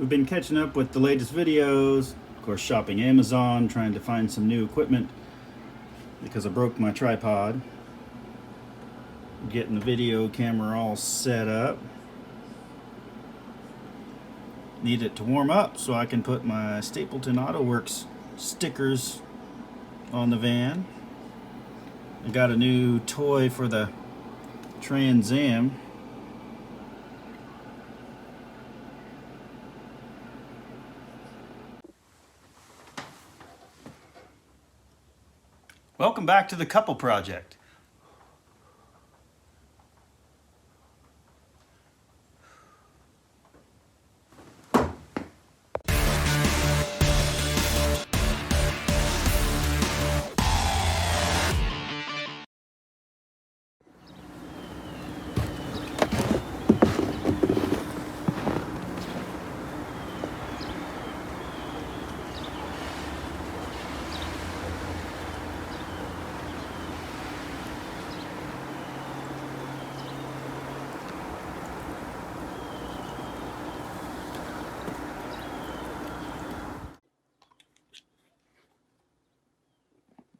We've been catching up with the latest videos, of course shopping Amazon, trying to find some new equipment because I broke my tripod. Getting the video camera all set up. Need it to warm up so I can put my Stapleton AutoWorks stickers on the van. I got a new toy for the Trans Am. Welcome back to the Couple Project.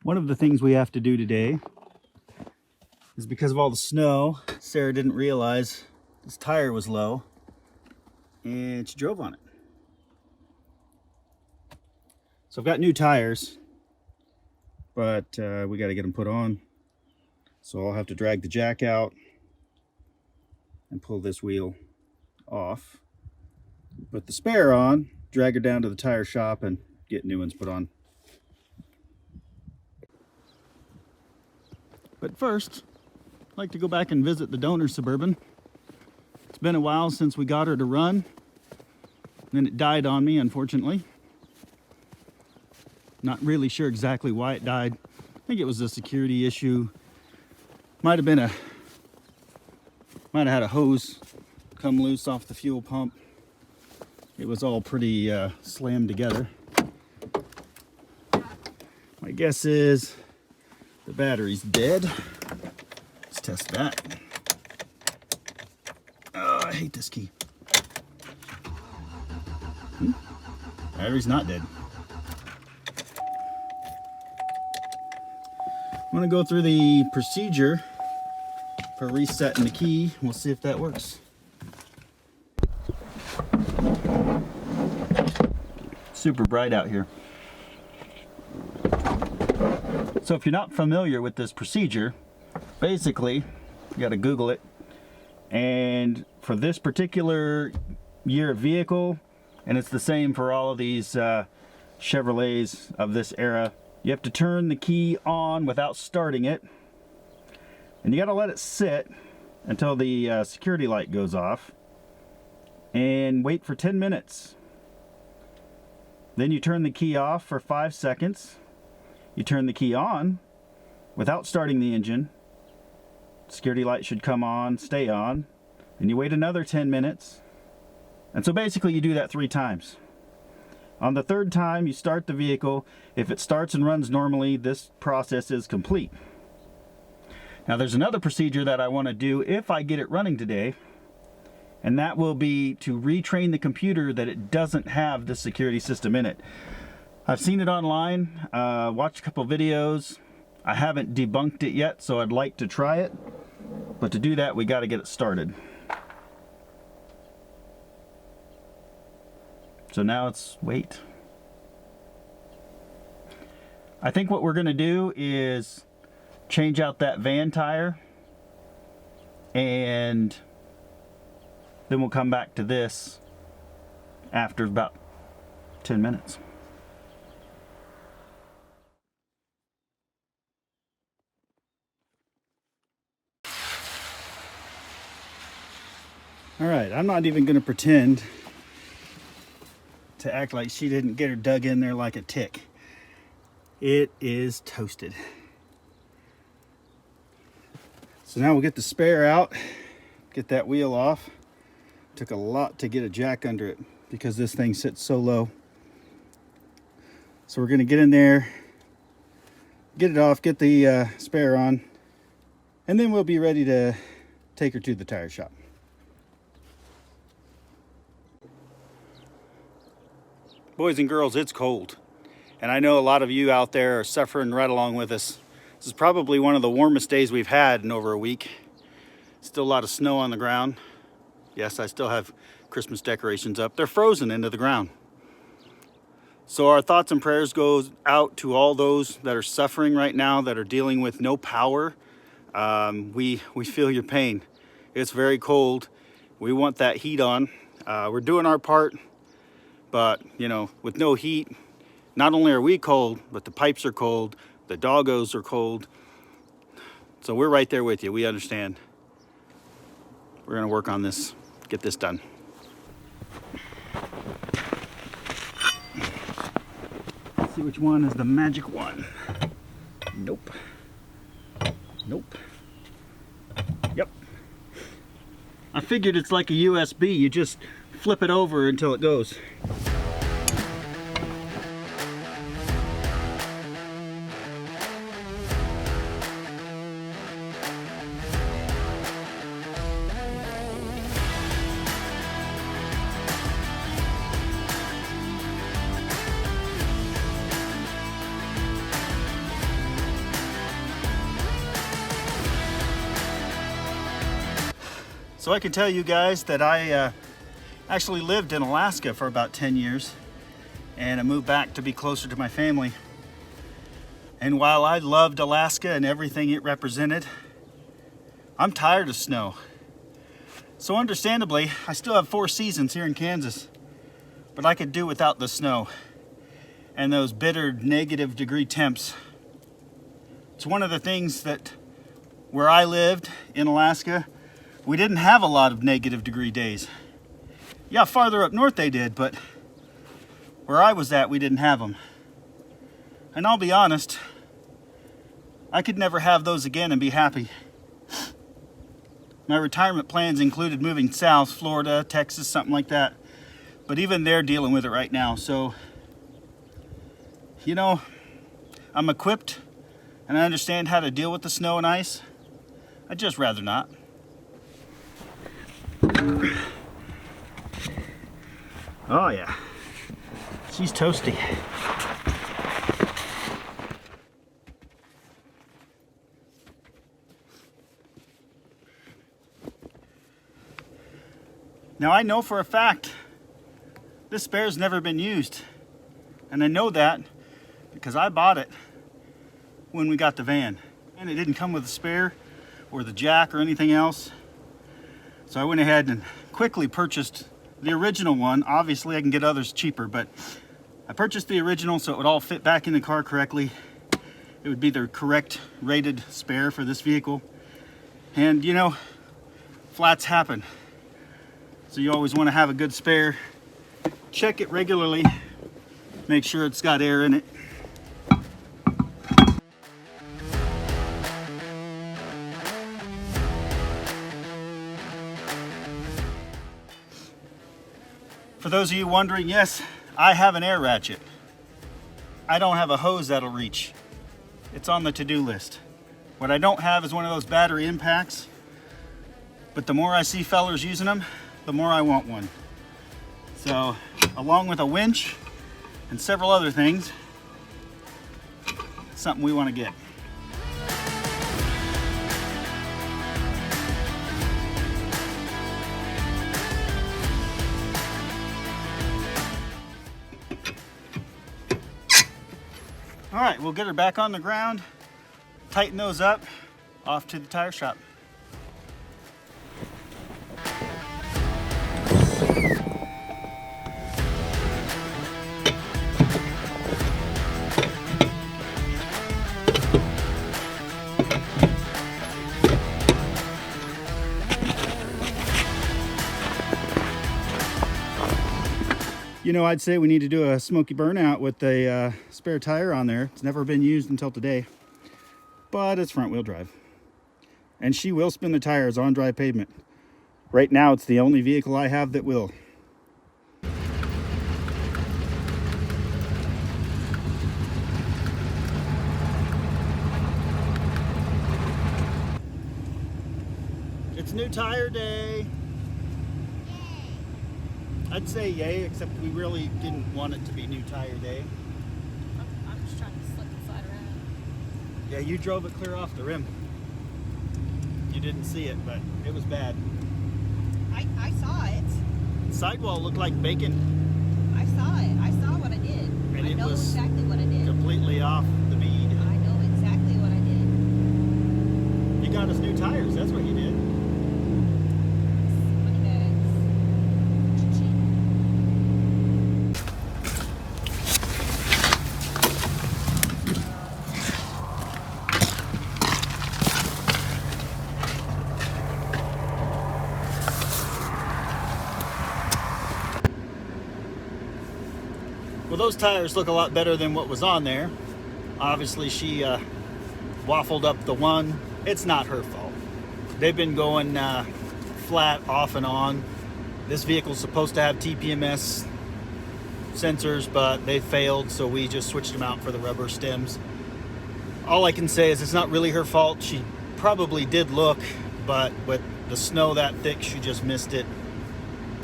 One of the things we have to do today is because of all the snow, Sarah didn't realize this tire was low and she drove on it. So I've got new tires, but we got to get them put on. So I'll have to drag the jack out and pull this wheel off. Put the spare on, drag her down to the tire shop and get new ones put on. But first, I'd like to go back and visit the donor Suburban. It's been a while since we got her to run. And then it died on me, unfortunately. Not really sure exactly why it died. I think it was a security issue. Might have had a hose come loose off the fuel pump. It was all pretty slammed together. My guess is the battery's dead. Let's test that. Oh, I hate this key. Battery's not dead. I'm gonna go through the procedure for resetting the key. We'll see if that works. Super bright out here. So if you're not familiar with this procedure, basically, you gotta Google it. And for this particular year of vehicle, and it's the same for all of these Chevrolets of this era, you have to turn the key on without starting it. And you gotta let it sit until the security light goes off. And wait for 10 minutes. Then you turn the key off for 5 seconds. You turn the key on without starting the engine. Security light should come on, stay on. And you wait another 10 minutes. And so basically you do that 3 times. On the 3rd time you start the vehicle. If it starts and runs normally, this process is complete. Now there's another procedure that I want to do if I get it running today. And that will be to retrain the computer that it doesn't have the security system in it. I've seen it online, watched a couple videos. I haven't debunked it yet, so I'd like to try it. But to do that, we got to get it started. So now it's wait. I think what we're going to do is change out that van tire. And then we'll come back to this after about 10 minutes. All right, I'm not even gonna pretend to act like she didn't get her dug in there like a tick. It is toasted. So now we'll get the spare out, get that wheel off. Took a lot to get a jack under it because this thing sits so low. So we're gonna get in there, get it off, get the spare on, and then we'll be ready to take her to the tire shop. Boys and girls, it's cold. And I know a lot of you out there are suffering right along with us. This is probably one of the warmest days we've had in over a week. Still a lot of snow on the ground. Yes, I still have Christmas decorations up. They're frozen into the ground. So our thoughts and prayers go out to all those that are suffering right now, that are dealing with no power. We feel your pain. It's very cold. We want that heat on. We're doing our part. But, you know, with no heat, not only are we cold, but the pipes are cold, the doggos are cold. So we're right there with you. We understand. We're going to work on this, get this done. Let's see which one is the magic one. Nope. Nope. Yep. I figured it's like a USB. You just flip it over until it goes. So I can tell you guys that I actually lived in Alaska for about 10 years, and I moved back to be closer to my family. And while I loved Alaska and everything it represented, I'm tired of snow. So understandably, I still have 4 seasons here in Kansas, but I could do without the snow and those bitter negative degree temps. It's one of the things that where I lived in Alaska, we didn't have a lot of negative degree days. Yeah, farther up north they did, but where I was at, we didn't have them. And I'll be honest, I could never have those again and be happy. My retirement plans included moving south, Florida, Texas, something like that. But even they're dealing with it right now. So, you know, I'm equipped and I understand how to deal with the snow and ice. I'd just rather not. Oh yeah, she's toasty. Now I know for a fact this spare's never been used, and I know that because I bought it when we got the van, and it didn't come with a spare or the jack or anything else. So I went ahead and quickly purchased the original one. Obviously I can get others cheaper, but I purchased the original so it would all fit back in the car correctly. It would be the correct rated spare for this vehicle. And you know, flats happen. So you always want to have a good spare. Check it regularly. Make sure it's got air in it. For those of you wondering, yes, I have an air ratchet. I don't have a hose that'll reach. It's on the to-do list. What I don't have is one of those battery impacts, but the more I see fellers using them, the more I want one. So, along with a winch and several other things, something we want to get. All right, we'll get her back on the ground, tighten those up, off to the tire shop. You know, I'd say we need to do a smoky burnout with a spare tire on there. It's never been used until today, but it's front wheel drive. And she will spin the tires on dry pavement. Right now, it's the only vehicle I have that will. It's new tire day. I'd say yay, except we really didn't want it to be new tire day. I'm just trying to slip and slide around. Yeah, you drove it clear off the rim. You didn't see it, but it was bad. I saw it. Sidewall looked like bacon. I saw it. I saw what I did. And I it know was exactly what I did. Completely off the bead. I know exactly what I did. You got us new tires, that's what you did. Money bags. Cha-ching. Well, those tires look a lot better than what was on there. Obviously, she waffled up the one. It's not her fault. They've been going flat off and on. This vehicle's supposed to have TPMS sensors, but they failed, so we just switched them out for the rubber stems. All I can say is it's not really her fault. She probably did look, but with the snow that thick, she just missed it.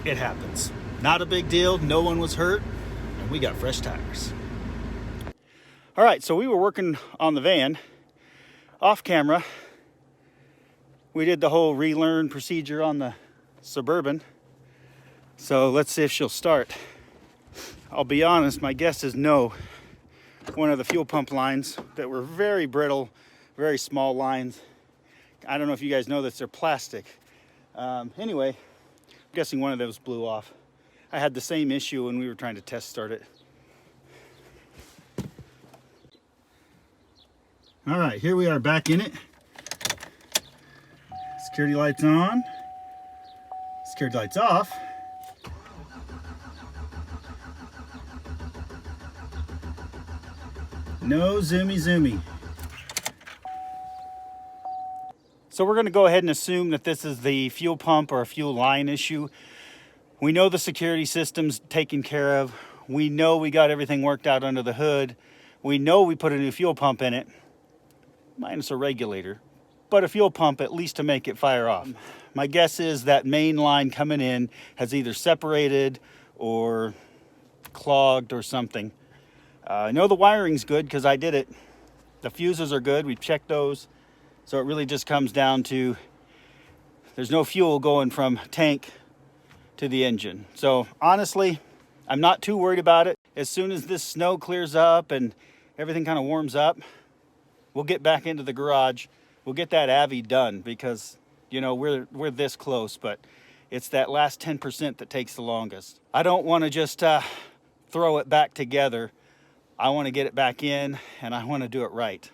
It happens. Not a big deal. No one was hurt. We got fresh tires. All right, so we were working on the van off camera. We did the whole relearn procedure on the Suburban. So let's see if she'll start. I'll be honest, my guess is no. One of the fuel pump lines that were very brittle, very small lines. I don't know if you guys know this, they're plastic. Anyway, I'm guessing one of those blew off. I had the same issue when we were trying to test start it. All right, here we are back in it. Security lights on. Security lights off. No zoomy zoomy. So we're going to go ahead and assume that this is the fuel pump or a fuel line issue. We know the security system's taken care of. We know we got everything worked out under the hood. We know we put a new fuel pump in it, minus a regulator, but a fuel pump at least to make it fire off. My guess is that main line coming in has either separated or clogged or something. I know the wiring's good because I did it. The fuses are good, we checked those. So it really just comes down to there's no fuel going from tank to the engine. So honestly, I'm not too worried about it. As soon as this snow clears up and everything kind of warms up, we'll get back into the garage. We'll get that Avi done because, you know, we're this close, but it's that last 10% that takes the longest. I don't want to just throw it back together. I want to get it back in and I want to do it right.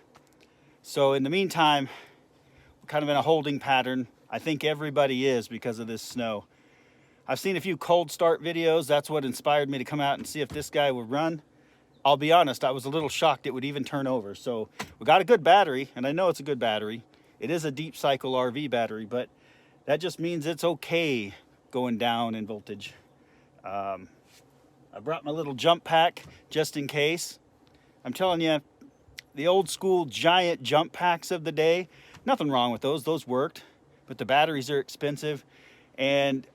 So in the meantime, we're kind of in a holding pattern. I think everybody is because of this snow. I've seen a few cold start videos. That's what inspired me to come out and see if this guy would run. I'll be honest, I was a little shocked it would even turn over. So we got a good battery, and I know it's a good battery. It is a deep cycle RV battery, but that just means it's okay going down in voltage. I brought my little jump pack just in case. I'm telling you, the old school giant jump packs of the day, nothing wrong with those. Those worked, but the batteries are expensive. And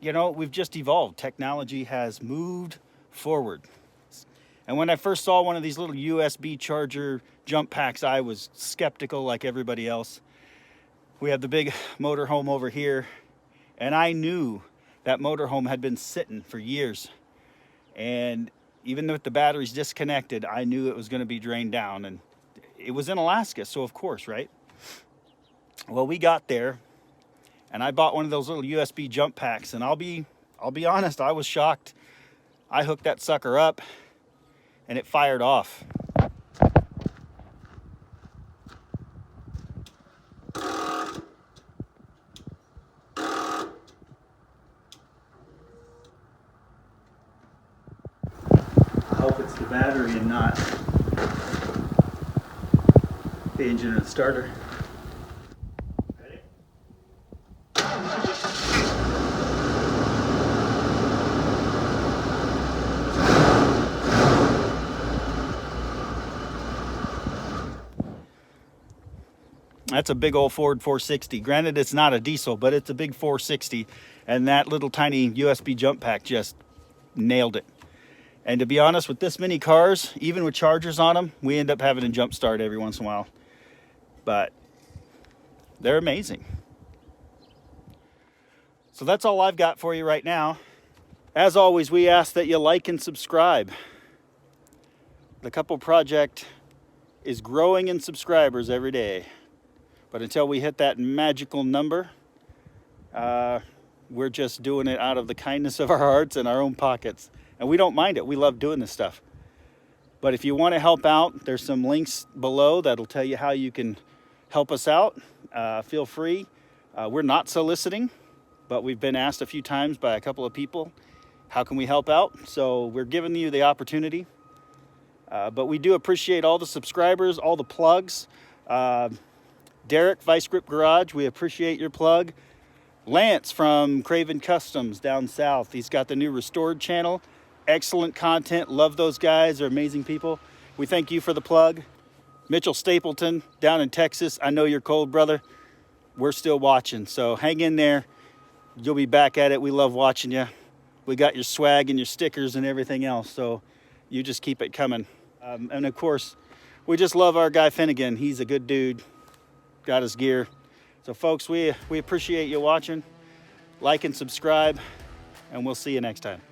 you know, we've just evolved. Technology has moved forward. And when I first saw one of these little USB charger jump packs, I was skeptical like everybody else. We have the big motorhome over here, and I knew that motorhome had been sitting for years. And even with the batteries disconnected, I knew it was going to be drained down. And it was in Alaska, so of course, right? Well, we got there. And I bought one of those little USB jump packs, and I'll be honest, I was shocked. I hooked that sucker up, and it fired off. I hope it's the battery and not the engine and starter. That's a big old Ford 460. Granted, it's not a diesel, but it's a big 460. And that little tiny USB jump pack just nailed it. And to be honest, with this many cars, even with chargers on them, we end up having to jump start every once in a while. But they're amazing. So that's all I've got for you right now. As always, we ask that you like and subscribe. The Couple Project is growing in subscribers every day. But until we hit that magical number, we're just doing it out of the kindness of our hearts and our own pockets. And we don't mind it. We love doing this stuff. But if you want to help out, there's some links below that'll tell you how you can help us out. Feel free. We're not soliciting, but we've been asked a few times by a couple of people, how can we help out? So we're giving you the opportunity. But we do appreciate all the subscribers, all the plugs. Derek, ViceGripGarage, we appreciate your plug. Lance from Kravened Kustoms down south. He's got the new Restored channel. Excellent content. Love those guys. They're amazing people. We thank you for the plug. Mitchell Stapleton down in Texas. I know you're cold, brother. We're still watching, so hang in there. You'll be back at it. We love watching you. We got your swag and your stickers and everything else, so you just keep it coming. And of course, we just love our guy Finnegan. He's a good dude. Got his gear. So folks, we appreciate you watching. Like and subscribe, and we'll see you next time.